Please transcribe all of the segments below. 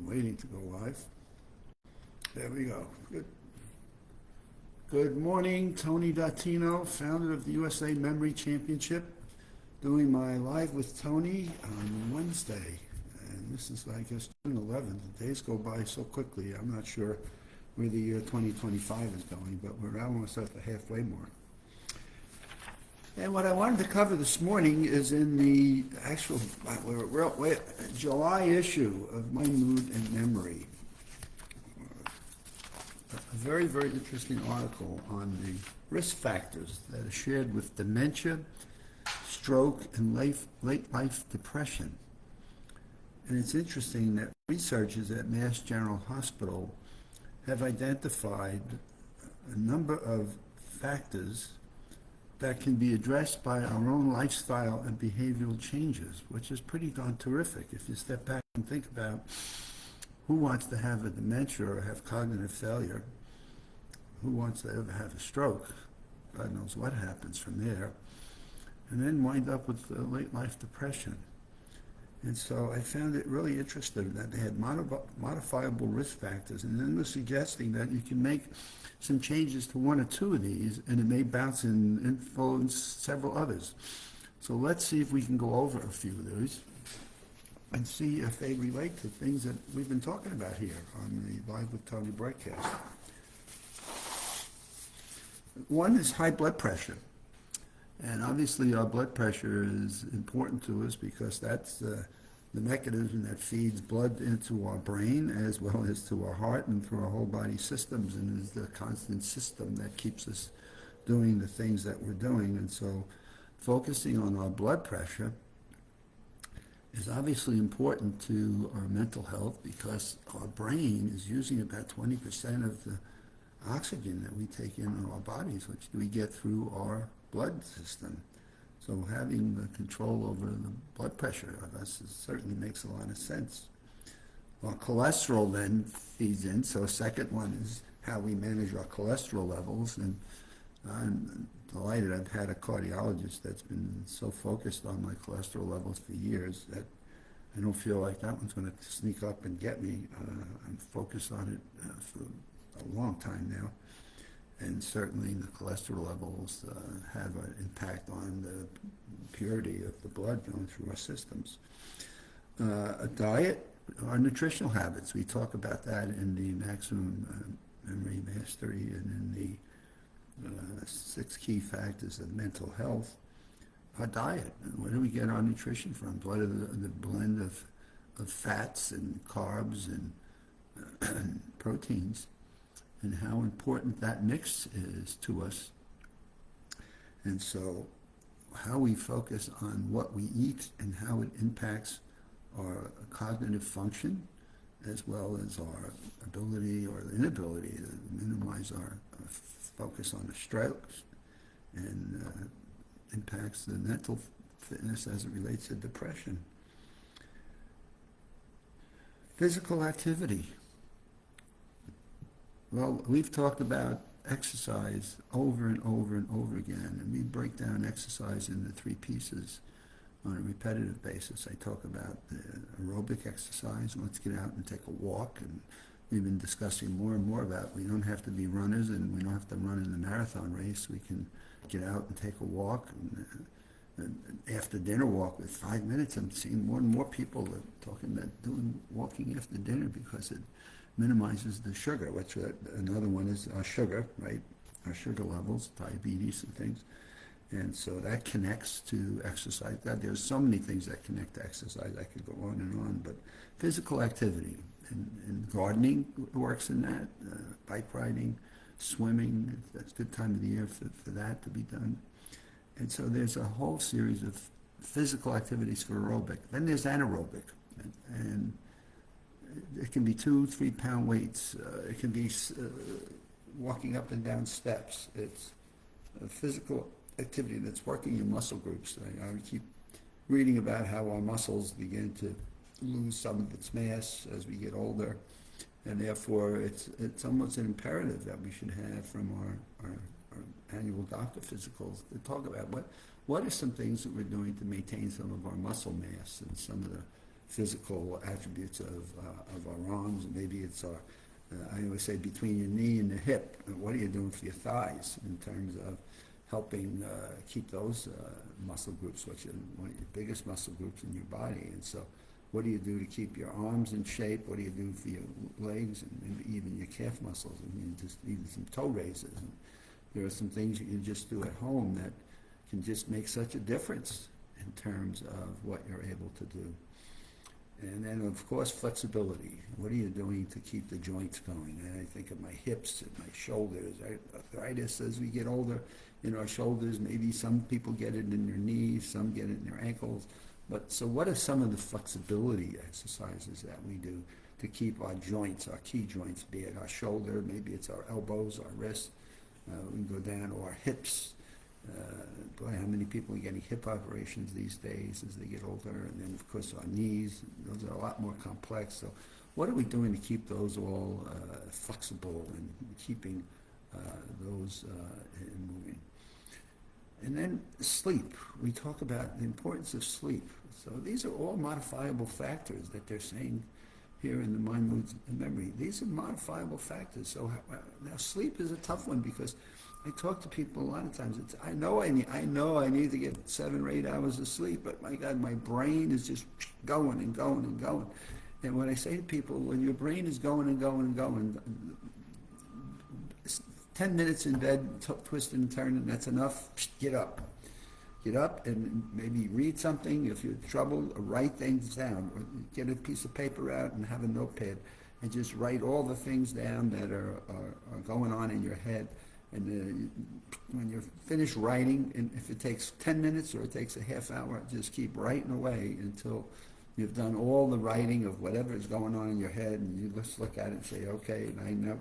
Waiting to go live. There we go. Good morning, Tony Dattino, founder of the USA Memory Championship, doing my live with Tony on Wednesday. And this is, I guess, June 11th. The days go by so quickly. I'm not sure where the year 2025 is going, but we're almost at the halfway mark. And what I wanted to cover this morning is in the actual July issue of My Mood and Memory. A very, very interesting article on the risk factors that are shared with dementia, stroke, and late life depression. And it's interesting that researchers at Mass General Hospital have identified a number of factors that can be addressed by our own lifestyle and behavioral changes, which is pretty darn terrific. If you step back and think about who wants to have a dementia or have cognitive failure, who wants to ever have a stroke, God knows what happens from there, and then wind up with late life depression. And so I found it really interesting that they had modifiable risk factors, and then they're suggesting that you can make some changes to one or two of these, and it may bounce and influence several others. So let's see if we can go over a few of those and see if they relate to things that we've been talking about here on the Live with Tony broadcast. One is high blood pressure. And obviously our blood pressure is important to us because that's the mechanism that feeds blood into our brain as well as to our heart and through our whole body systems, and is the constant system that keeps us doing the things that we're doing. And so focusing on our blood pressure is obviously important to our mental health because our brain is using about 20% of the oxygen that we take in our bodies, which we get through our blood system. So having the control over the blood pressure of us certainly makes a lot of sense. Well, cholesterol then feeds in. So second one is how we manage our cholesterol levels. And I'm delighted I've had a cardiologist that's been so focused on my cholesterol levels for years that I don't feel like that one's going to sneak up and get me. I'm focused on it for a long time now. And certainly the cholesterol levels have an impact on the purity of the blood going through our systems. A diet, our nutritional habits, we talk about that in the Maximum Memory Mastery and in the 6 key factors of mental health. Our diet, where do we get our nutrition from? What are the blend of fats and carbs and proteins, and how important that mix is to us. And so how we focus on what we eat and how it impacts our cognitive function as well as our ability or the inability to minimize our focus on the strokes, and impacts the mental fitness as it relates to depression. Physical activity. Well, we've talked about exercise over and over and over again, and we break down exercise into 3 pieces on a repetitive basis. I talk about the aerobic exercise. Let's get out and take a walk, and we've been discussing more and more about we don't have to be runners and we don't have to run in the marathon race. We can get out and take a walk, and after dinner walk with 5 minutes. I'm seeing more and more people talking about doing walking after dinner because it minimizes the sugar, which another one is our sugar, right? Our sugar levels, diabetes and things. And so that connects to exercise. There's so many things that connect to exercise. I could go on and on, but physical activity and gardening works in that, bike riding, swimming, that's a good time of the year for that to be done. And so there's a whole series of physical activities for aerobic. Then there's anaerobic, and it can be 2-3 pound weights. It can be walking up and down steps. It's a physical activity that's working in muscle groups. I keep reading about how our muscles begin to lose some of its mass as we get older, and therefore it's almost an imperative that we should have from our annual doctor physicals to talk about what are some things that we're doing to maintain some of our muscle mass and some of the physical attributes of our arms. Maybe it's our, I always say between your knee and the hip. What are you doing for your thighs in terms of helping keep those muscle groups, which are one of your biggest muscle groups in your body? And so what do you do to keep your arms in shape? What do you do for your legs and maybe even your calf muscles? And just even some toe raises. And there are some things you can just do at home that can just make such a difference in terms of what you're able to do. And then, of course, flexibility. What are you doing to keep the joints going? And I think of my hips and my shoulders. Arthritis as we get older in our shoulders. Maybe some people get it in their knees, some get it in their ankles. But so what are some of the flexibility exercises that we do to keep our joints, our key joints, be it our shoulder, maybe it's our elbows, our wrists, we can go down to our hips. Boy, how many people are getting hip operations these days as they get older? And then, of course, our knees, those are a lot more complex. So what are we doing to keep those all flexible and keeping those moving? And then sleep. We talk about the importance of sleep. So these are all modifiable factors that they're saying here in the Mind, Moods, and Memory. These are modifiable factors. So now sleep is a tough one because I talk to people a lot of times. I know I need to get 7 or 8 hours of sleep, but my God, my brain is just going and going and going. And when I say to people, when your brain is going and going and going, 10 minutes in bed, twisting and turning, that's enough. Get up. Get up and maybe read something. If you're troubled, write things down. Or get a piece of paper out and have a notepad and just write all the things down that are going on in your head. And when you're finished writing, and if it takes 10 minutes or it takes a half hour, just keep writing away until you've done all the writing of whatever is going on in your head, and you just look at it and say, okay, I know,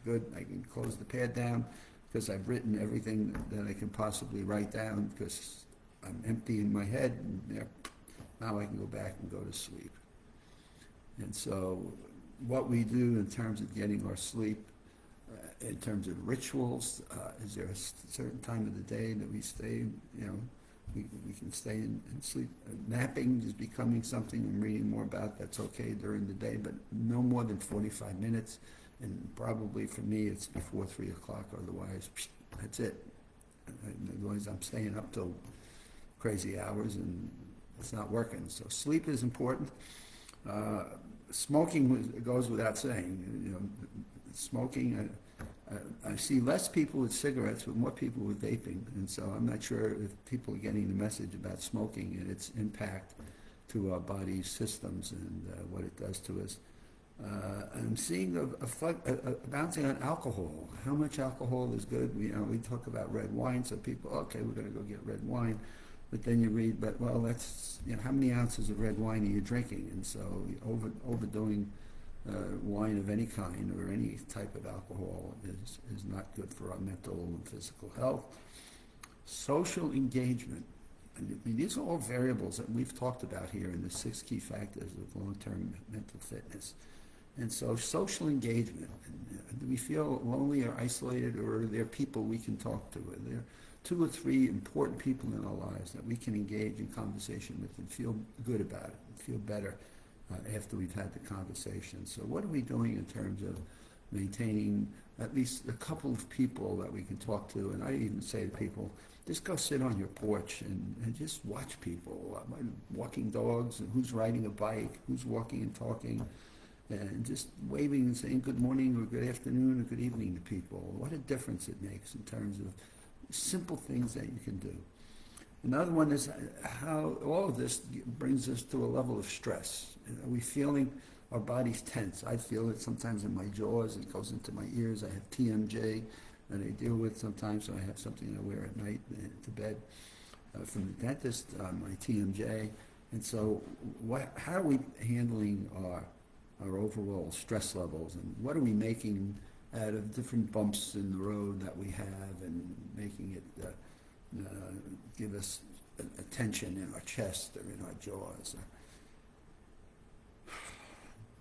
good, I can close the pad down because I've written everything that I can possibly write down because I'm empty in my head, and now I can go back and go to sleep. And so what we do in terms of getting our sleep, in terms of rituals, is there a certain time of the day that we stay, we can stay in sleep? Napping is becoming something I'm reading more about. That's okay during the day, but no more than 45 minutes. And probably for me, it's before 3 o'clock. Otherwise, that's it. Otherwise, I'm staying up till crazy hours, and it's not working. So sleep is important. Smoking goes without saying. Smoking, I see less people with cigarettes, but more people with vaping. And so I'm not sure if people are getting the message about smoking and its impact to our body's systems and what it does to us. I'm seeing a bouncing on alcohol. How much alcohol is good? We talk about red wine, so people, okay, we're going to go get red wine. But then you read, that's, how many ounces of red wine are you drinking? And so overdoing wine of any kind or any type of alcohol is not good for our mental and physical health. Social engagement. I mean, these are all variables that we've talked about here in the 6 key factors of long-term mental fitness. And so social engagement. Do we feel lonely or isolated, or are there people we can talk to? Are there 2 or 3 important people in our lives that we can engage in conversation with and feel good about it, and feel better after we've had the conversation? So what are we doing in terms of maintaining at least a couple of people that we can talk to? And I even say to people, just go sit on your porch and just watch people, walking dogs, and who's riding a bike, who's walking and talking, and just waving and saying good morning or good afternoon or good evening to people. What a difference it makes in terms of simple things that you can do. Another one is how all of this brings us to a level of stress. Are we feeling our bodies tense? I feel it sometimes in my jaws. It goes into my ears. I have TMJ that I deal with sometimes. So I have something I wear at night to bed from the dentist, my TMJ. And so how are we handling our overall stress levels? And what are we making out of different bumps in the road that we have, and making it give us a tension in our chest or in our jaws,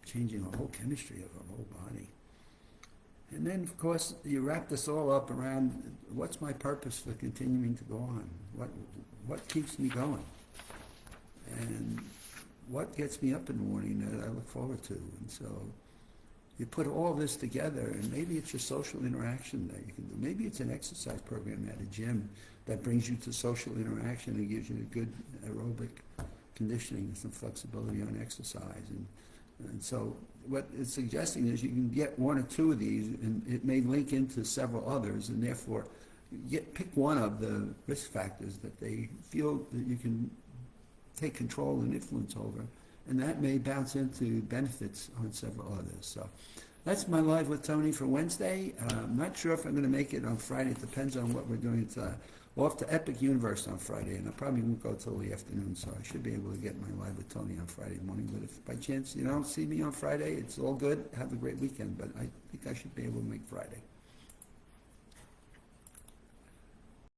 changing the whole chemistry of our whole body. And then, of course, you wrap this all up around what's my purpose for continuing to go on? What keeps me going? And what gets me up in the morning that I look forward to. And so you put all this together, and maybe it's your social interaction that you can do. Maybe it's an exercise program at a gym that brings you to social interaction and gives you a good aerobic conditioning and some flexibility on exercise. And so what it's suggesting is you can get one or two of these, and it may link into several others, and therefore pick one of the risk factors that they feel that you can take control and influence over, and that may bounce into benefits on several others. So that's my Live with Tony for Wednesday. I'm not sure if I'm going to make it on Friday. It depends on what we're doing. We're off to Epic Universe on Friday, and I probably won't go till the afternoon, so I should be able to get my Live with Tony on Friday morning. But if by chance you don't see me on Friday, it's all good. Have a great weekend, but I think I should be able to make Friday.